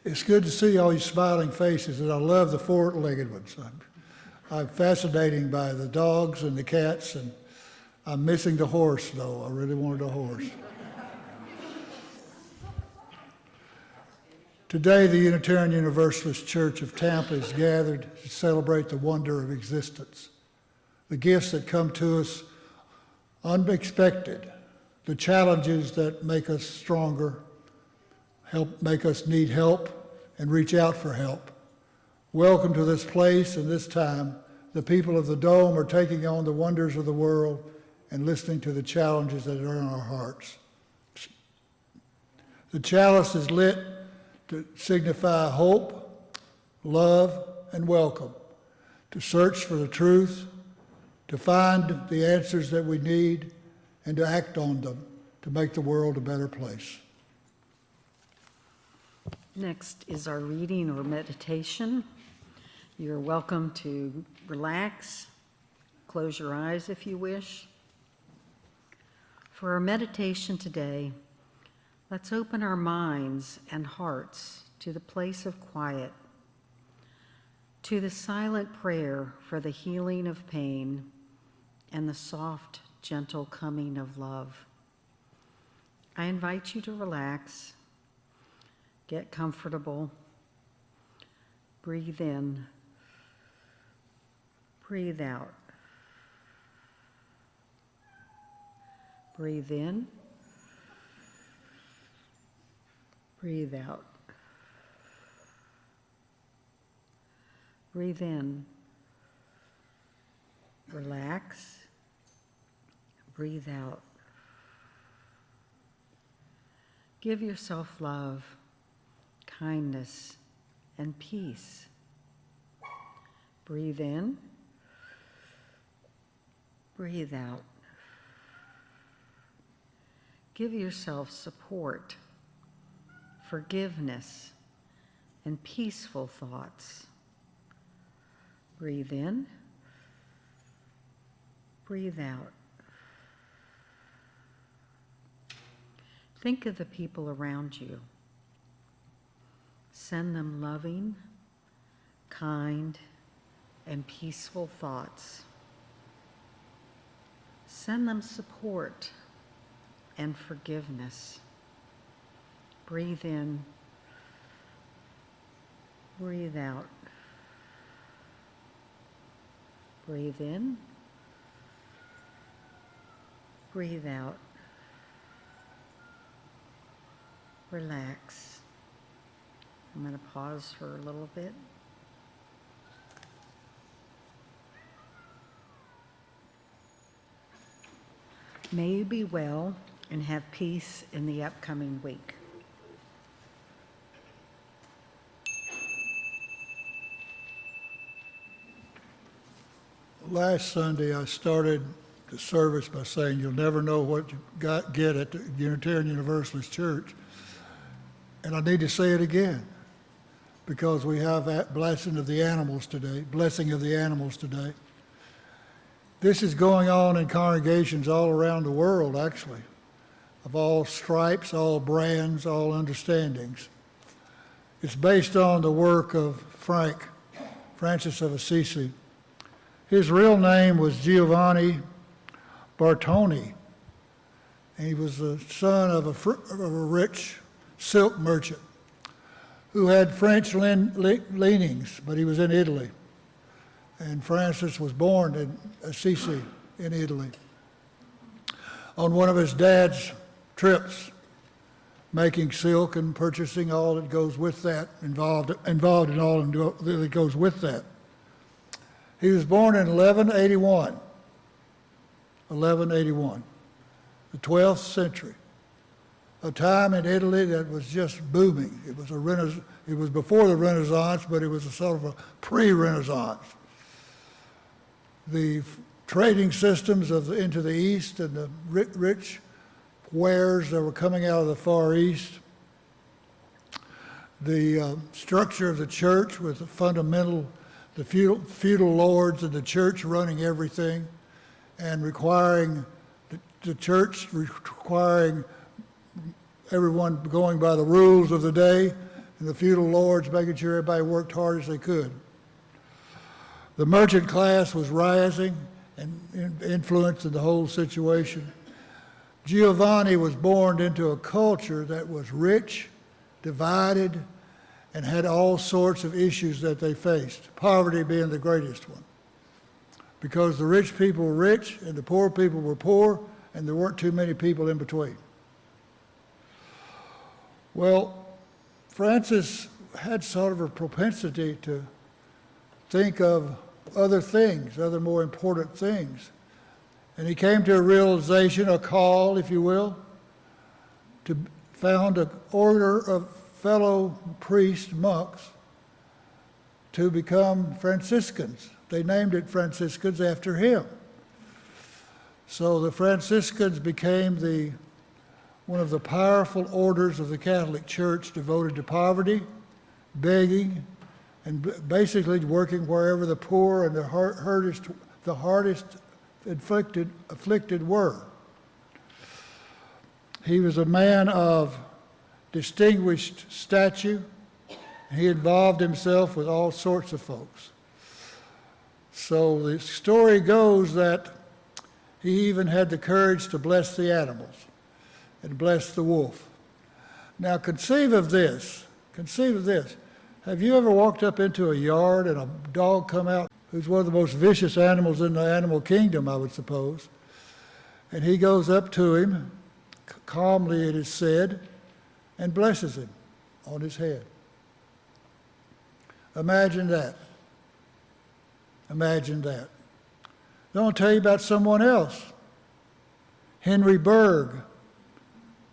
It's good to see all you smiling faces, and I love the four-legged ones. I'm fascinated by the dogs and the cats, and I'm missing the horse, though. I really wanted a horse. Today, the Unitarian Universalist Church of Tampa is gathered to celebrate the wonder of existence, the gifts that come to us unexpected, the challenges that make us stronger, make us need help, and reach out for help. Welcome to this place and this time. The people of the Dome are taking on the wonders of the world and listening to the challenges that are in our hearts. The chalice is lit to signify hope, love, and welcome, to search for the truth, to find the answers that we need, and to act on them to make the world a better place. Next is our reading or meditation. You're welcome to relax, close your eyes if you wish. For our meditation today, let's open our minds and hearts to the place of quiet, to the silent prayer for the healing of pain and the soft, gentle coming of love. I invite you to relax, get comfortable, breathe in, breathe out. Breathe in, breathe out. Breathe in, relax, breathe out. Give yourself love, kindness, and peace. Breathe in, breathe out. Give yourself support, forgiveness, and peaceful thoughts. Breathe in, breathe out. Think of the people around you. Send them loving, kind, and peaceful thoughts. Send them support and forgiveness. Breathe in, breathe out. Breathe in, breathe out. Relax. I'm going to pause for a little bit. May you be well and have peace in the upcoming week. Last Sunday, I started the service by saying you'll never know what you get at the Unitarian Universalist Church. And I need to say it again, because we have that blessing of the animals today. This is going on in congregations all around the world, actually, of all stripes, all brands, all understandings. It's based on the work of Francis of Assisi. His real name was Giovanni Bartoni, and he was the son of a rich silk merchant who had French leanings, but he was in Italy. And Francis was born in Assisi in Italy. On one of his dad's trips, making silk and purchasing all that goes with that, involved in all that goes with that. He was born in 1181, the 12th century, a time in Italy that was just booming. It was before the Renaissance, but it was a sort of a pre-Renaissance. The trading systems into the East and the rich wares that were coming out of the Far East, the structure of the church with the feudal lords and the church running everything, and requiring everyone going by the rules of the day, and the feudal lords making sure everybody worked hard as they could. The merchant class was rising and influencing the whole situation. Giovanni was born into a culture that was rich, divided, and had all sorts of issues that they faced, poverty being the greatest one. Because the rich people were rich and the poor people were poor, and there weren't too many people in between. Well, Francis had sort of a propensity to think of other things, other more important things. And he came to a realization, a call, if you will, to found an order of fellow priests, monks, to become Franciscans. They named it Franciscans after him. So the Franciscans became one of the powerful orders of the Catholic Church devoted to poverty, begging, and basically working wherever the poor and the hardest afflicted were. He was a man of distinguished stature. He involved himself with all sorts of folks. So the story goes that he even had the courage to bless the animals and bless the wolf. Now conceive of this. Have you ever walked up into a yard and a dog come out who's one of the most vicious animals in the animal kingdom, I would suppose, and he goes up to him, calmly it is said, and blesses him on his head? Imagine that. Imagine that. Then I'll tell you about someone else, Henry Berg.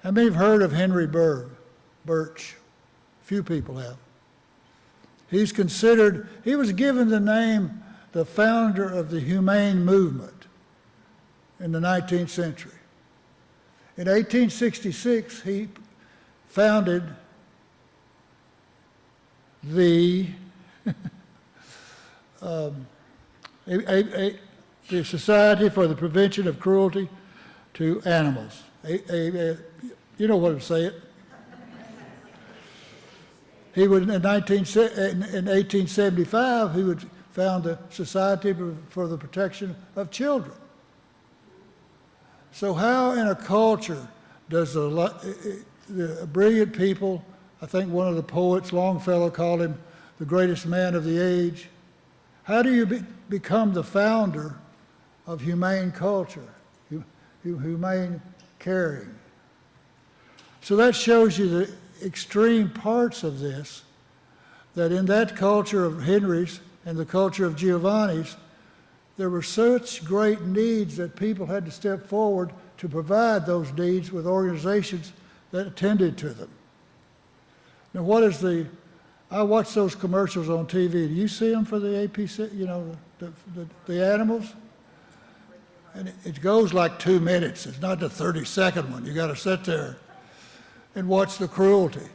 How many have heard of Henry Birch? Few people have. He was given the name the founder of the humane movement in the 19th century. In 1866, he founded the Society for the Prevention of Cruelty to Animals. You know what to say it. He would, in 1875, he would found the Society for the Protection of Children. So how in a culture does the brilliant people, I think one of the poets, Longfellow, called him the greatest man of the age, how do you become the founder of humane culture, humane caring? So that shows you the extreme parts of this, that in that culture of Henry's and the culture of Giovanni's, there were such great needs that people had to step forward to provide those needs with organizations that attended to them. Now I watch those commercials on TV. Do you see them for the APC, the animals? And it goes like 2 minutes. It's not the 30-second one. You got to sit there and watch the cruelty.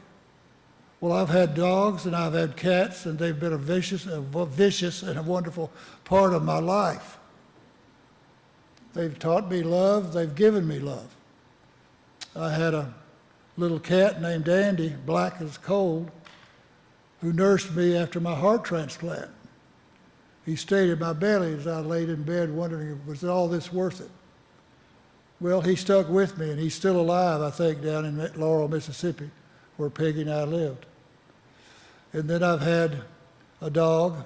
Well, I've had dogs and I've had cats, and they've been a vicious and a wonderful part of my life. They've taught me love. They've given me love. I had a little cat named Andy, black as coal, who nursed me after my heart transplant. He stayed in my belly as I laid in bed wondering, was all this worth it? Well, he stuck with me, and he's still alive, I think, down in Laurel, Mississippi, where Peggy and I lived. And then I've had a dog,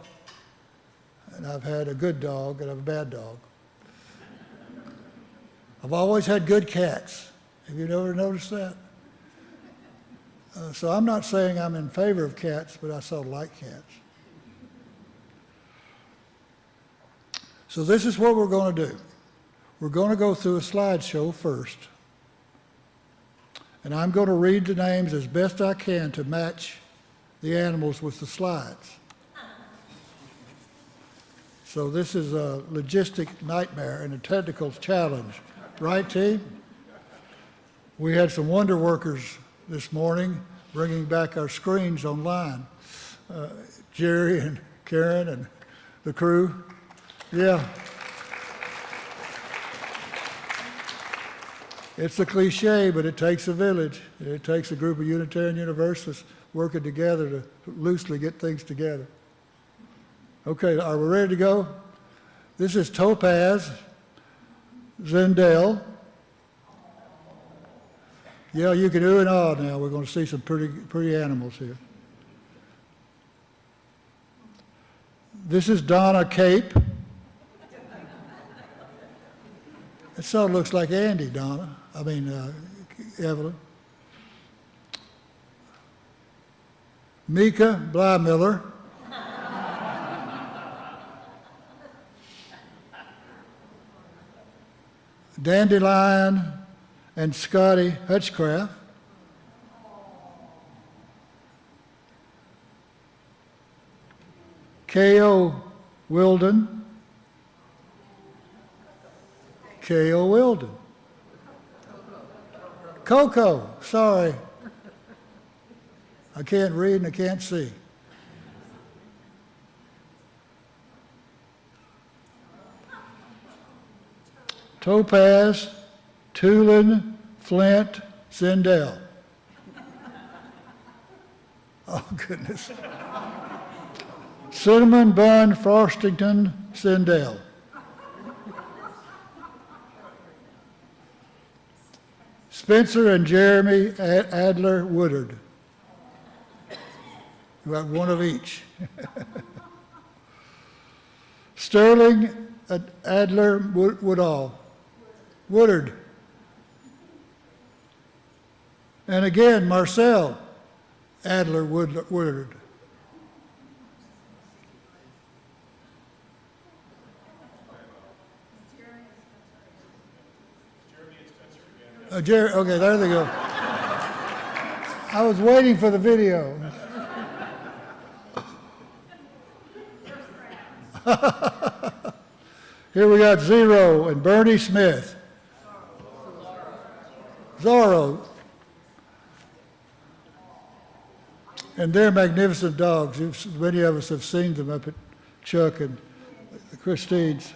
and I've had a good dog, and I've a bad dog. I've always had good cats. Have you ever noticed that? So I'm not saying I'm in favor of cats, but I sort of like cats. So this is what we're going to do. We're going to go through a slideshow first. And I'm going to read the names as best I can to match the animals with the slides. So this is a logistic nightmare and a technical challenge. Right, team? We had some wonder workers this morning bringing back our screens online. Jerry and Karen and the crew. Yeah. It's a cliche, but it takes a village. It takes a group of Unitarian Universalists working together to loosely get things together. Okay, are we ready to go? This is Topaz, Zendel. Yeah, you can ooh and ah now. We're going to see some pretty animals here. This is Donna Cape. It sort of looks like Andy, Donna. Evelyn. Mika Blymiller. Dandelion and Scotty Hutchcraft. K.O. Wilden. K.O. Wilden. Coco, sorry. I can't read and I can't see. Topaz, Tulin, Flint, Zendel. Oh, goodness. Cinnamon Bun, Frostington, Zendel. Spencer and Jeremy Adler Woodard. About one of each. Sterling Adler Woodall. Woodard. And again, Marcel Adler Woodard. Okay, there they go. I was waiting for the video. Here we got Zero and Bernie Smith. Zorro. And they're magnificent dogs. Many of us have seen them up at Chuck and Christine's.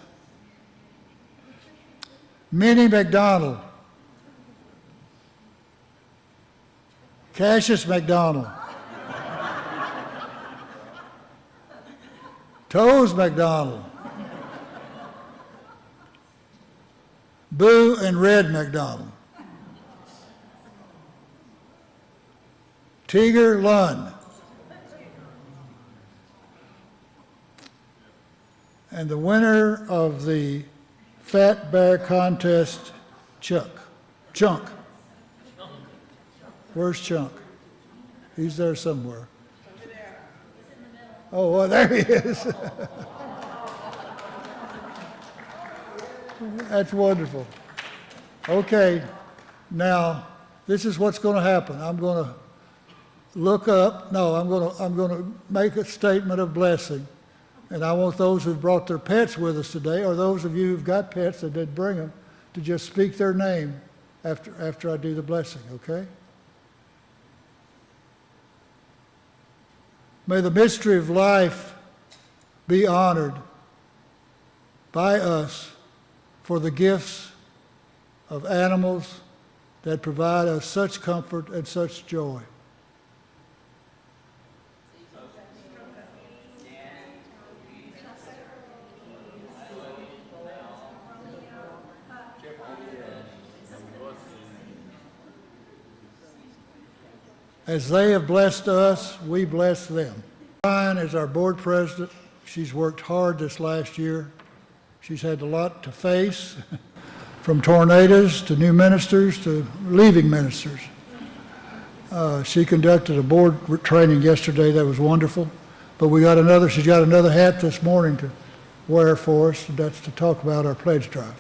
Minnie McDonald. Cassius McDonald. Toes McDonald. Boo and Red McDonald. Tiger Lund. And the winner of the Fat Bear Contest, Chunk. Where's Chunk? He's there somewhere. Oh, well, there he is. That's wonderful. Okay, now this is what's going to happen. I'm going to look up. No, I'm going to make a statement of blessing, and I want those who've brought their pets with us today, or those of you who've got pets that did bring them, to just speak their name after I do the blessing. Okay? May the mystery of life be honored by us for the gifts of animals that provide us such comfort and such joy. As they have blessed us, we bless them. Ryan is our board president. She's worked hard this last year. She's had a lot to face, from tornadoes to new ministers to leaving ministers. She conducted a board training yesterday that was wonderful. But she's got another hat this morning to wear for us, and that's to talk about our pledge drive.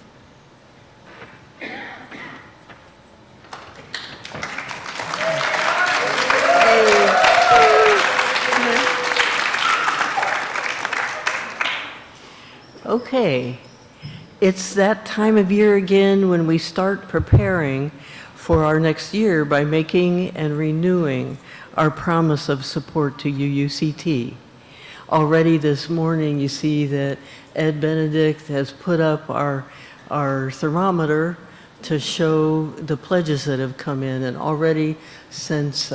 Okay, it's that time of year again when we start preparing for our next year by making and renewing our promise of support to UUCT. Already this morning you see that Ed Benedict has put up our thermometer to show the pledges that have come in, and already since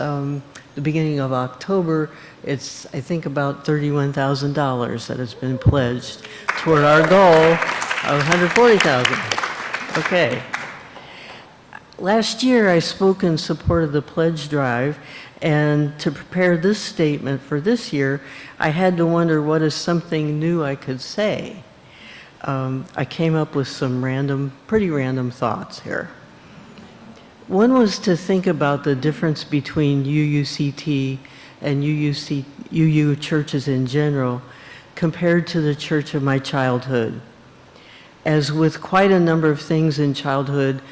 the beginning of October, it's, I think, about $31,000 that has been pledged toward our goal of $140,000. Okay. Last year, I spoke in support of the pledge drive, and to prepare this statement for this year, I had to wonder what is something new I could say. I came up with some pretty random thoughts here. One was to think about the difference between UUCT and UU churches in general compared to the church of my childhood. As with quite a number of things in childhood,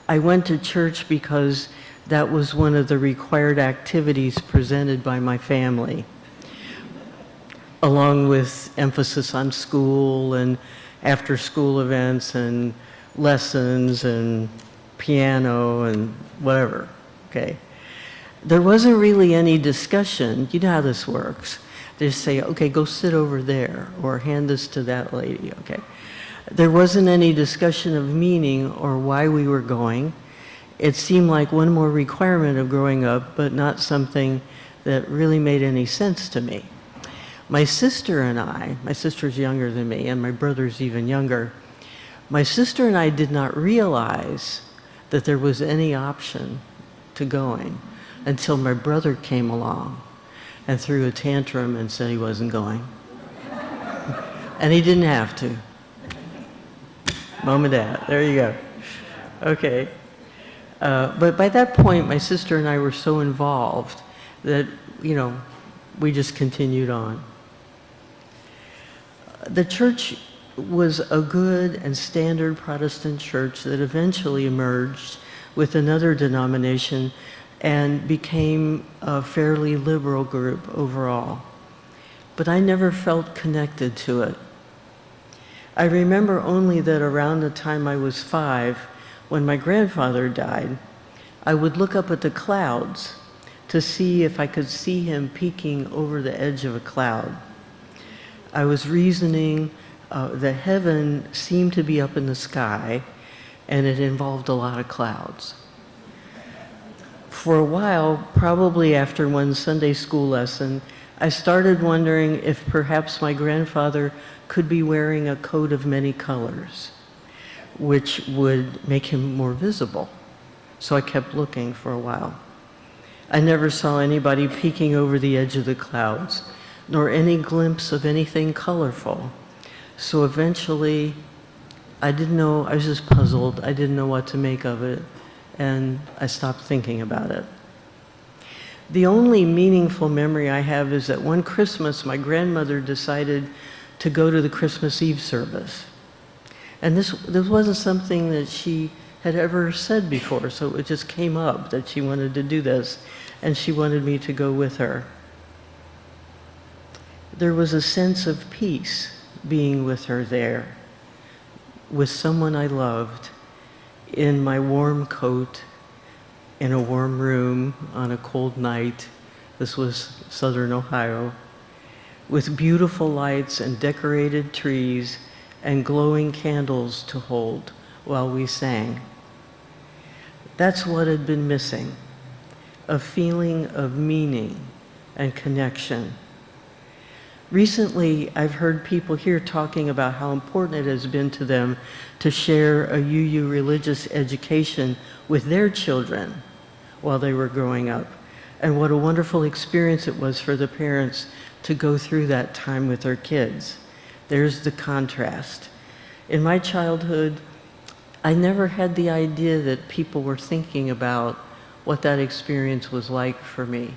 I went to church because that was one of the required activities presented by my family, along with emphasis on school and after-school events and lessons and piano and whatever, okay? There wasn't really any discussion. You know how this works. They just say, okay, go sit over there, or hand this to that lady, okay? There wasn't any discussion of meaning or why we were going. It seemed like one more requirement of growing up, but not something that really made any sense to me. My sister and I, my sister's younger than me, and my brother's even younger, my sister and I did not realize that there was any option to going until my brother came along and threw a tantrum and said he wasn't going. And he didn't have to. Mom and Dad, there you go. Okay. But by that point, my sister and I were so involved that, we just continued on. The church was a good and standard Protestant church that eventually emerged with another denomination and became a fairly liberal group overall. But I never felt connected to it. I remember only that around the time I was 5, when my grandfather died, I would look up at the clouds to see if I could see him peeking over the edge of a cloud. I was reasoning that heaven seemed to be up in the sky, and it involved a lot of clouds. For a while, probably after one Sunday school lesson, I started wondering if perhaps my grandfather could be wearing a coat of many colors, which would make him more visible. So I kept looking for a while. I never saw anybody peeking over the edge of the clouds, nor any glimpse of anything colorful. So eventually, I didn't know, I was just puzzled. I didn't know what to make of it, and I stopped thinking about it. The only meaningful memory I have is that one Christmas, my grandmother decided to go to the Christmas Eve service. And this wasn't something that she had ever said before, so it just came up that she wanted to do this, and she wanted me to go with her. There was a sense of peace being with her there, with someone I loved, in my warm coat, in a warm room on a cold night. This was Southern Ohio, with beautiful lights and decorated trees and glowing candles to hold while we sang. That's what had been missing, a feeling of meaning and connection. Recently, I've heard people here talking about how important it has been to them to share a UU religious education with their children while they were growing up, and what a wonderful experience it was for the parents to go through that time with their kids. There's the contrast. In my childhood, I never had the idea that people were thinking about what that experience was like for me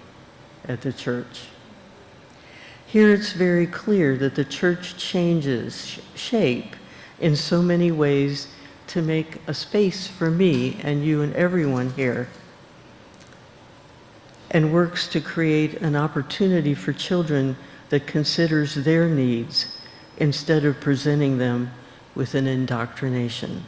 at the church. Here it's very clear that the church changes shape in so many ways to make a space for me and you and everyone here, and works to create an opportunity for children that considers their needs instead of presenting them with an indoctrination.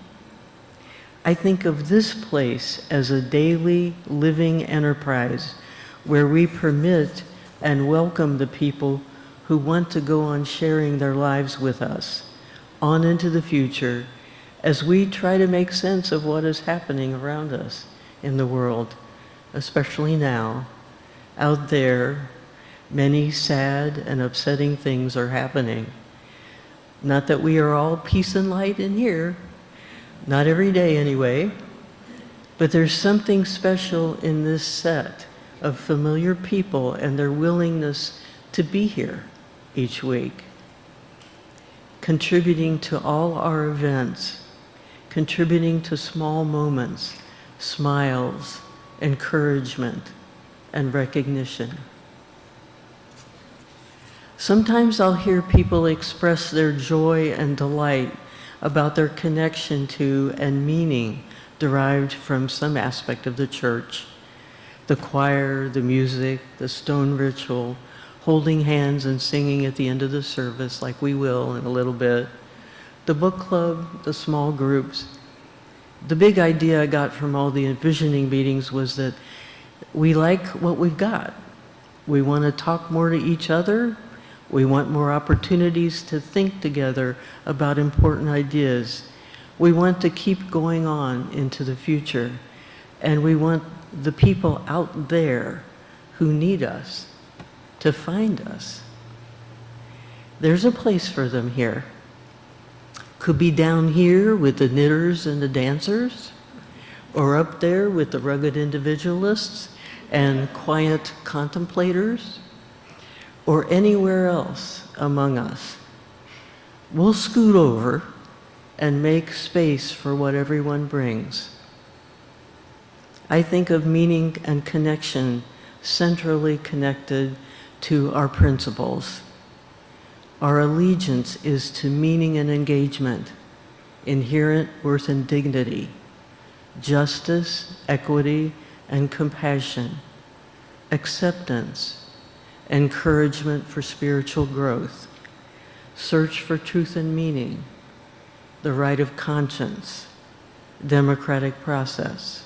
I think of this place as a daily living enterprise where we permit and welcome the people who want to go on sharing their lives with us on into the future as we try to make sense of what is happening around us in the world, especially now, Out there, many sad and upsetting things are happening. Not that we are all peace and light in here, not every day anyway, but there's something special in this set of familiar people and their willingness to be here each week, contributing to all our events, contributing to small moments, smiles, encouragement, and recognition. Sometimes I'll hear people express their joy and delight about their connection to and meaning derived from some aspect of the church. The choir, the music, the stone ritual, holding hands and singing at the end of the service like we will in a little bit, the book club, the small groups. The big idea I got from all the envisioning meetings was that we like what we've got. We want to talk more to each other. We want more opportunities to think together about important ideas. We want to keep going on into the future. And we want the people out there who need us to find us. There's a place for them here. Could be down here with the knitters and the dancers, or up there with the rugged individualists and quiet contemplators, or anywhere else among us. We'll scoot over and make space for what everyone brings. I think of meaning and connection centrally connected to our principles. Our allegiance is to meaning and engagement, inherent worth and dignity, justice, equity, and compassion, acceptance, encouragement for spiritual growth, search for truth and meaning, the right of conscience, democratic process,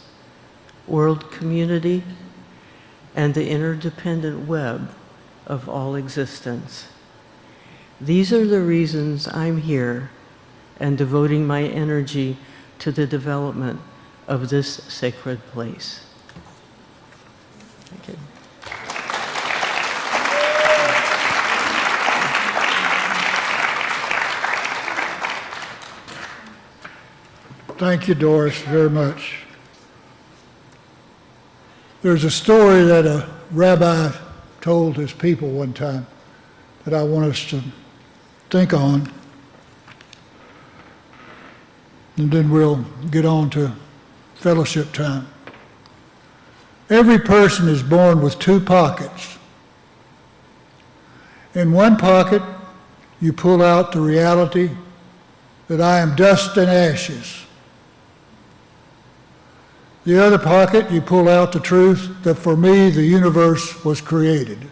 world community, and the interdependent web of all existence. These are the reasons I'm here and devoting my energy to the development of this sacred place. Thank you. Thank you, Doris, very much. There's a story that a rabbi told his people one time that I want us to think on, and then we'll get on to fellowship time. Every person is born with two pockets. In one pocket, you pull out the reality that I am dust and ashes. The other pocket, you pull out the truth that for me, the universe was created.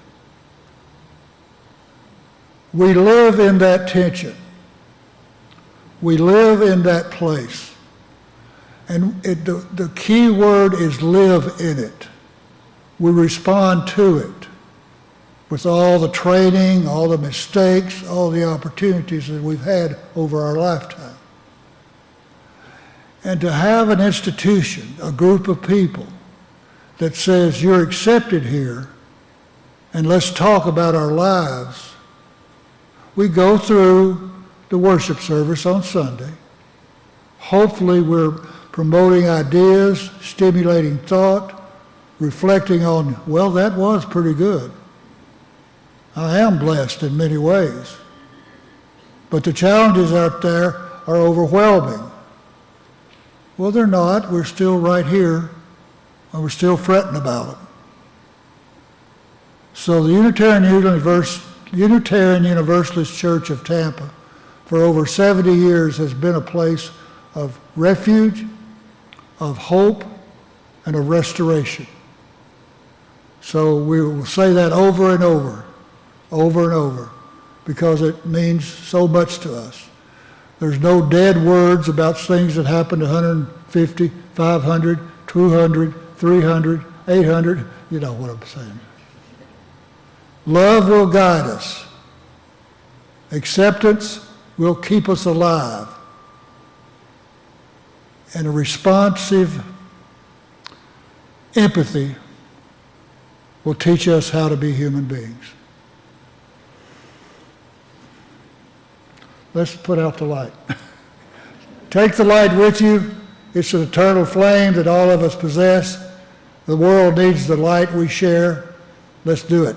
We live in that tension. We live in that place. And the key word is live in it. We respond to it with all the training, all the mistakes, all the opportunities that we've had over our lifetime. And to have an institution, a group of people that says you're accepted here and let's talk about our lives. We go through the worship service on Sunday. Hopefully we're promoting ideas, stimulating thought, reflecting on, well, that was pretty good. I am blessed in many ways. But the challenges out there are overwhelming. Well, they're not. We're still right here, and we're still fretting about them. So the Unitarian Universalist Church of Tampa for over 70 years has been a place of refuge, of hope, and of restoration. So we will say that over and over and over, because it means so much to us. There's no dead words about things that happened 150, 500, 200, 300, 800. You know what I'm saying. Love will guide us. Acceptance will keep us alive. And a responsive empathy will teach us how to be human beings. Let's put out the light. Take the light with you. It's an eternal flame that all of us possess. The world needs the light we share. Let's do it.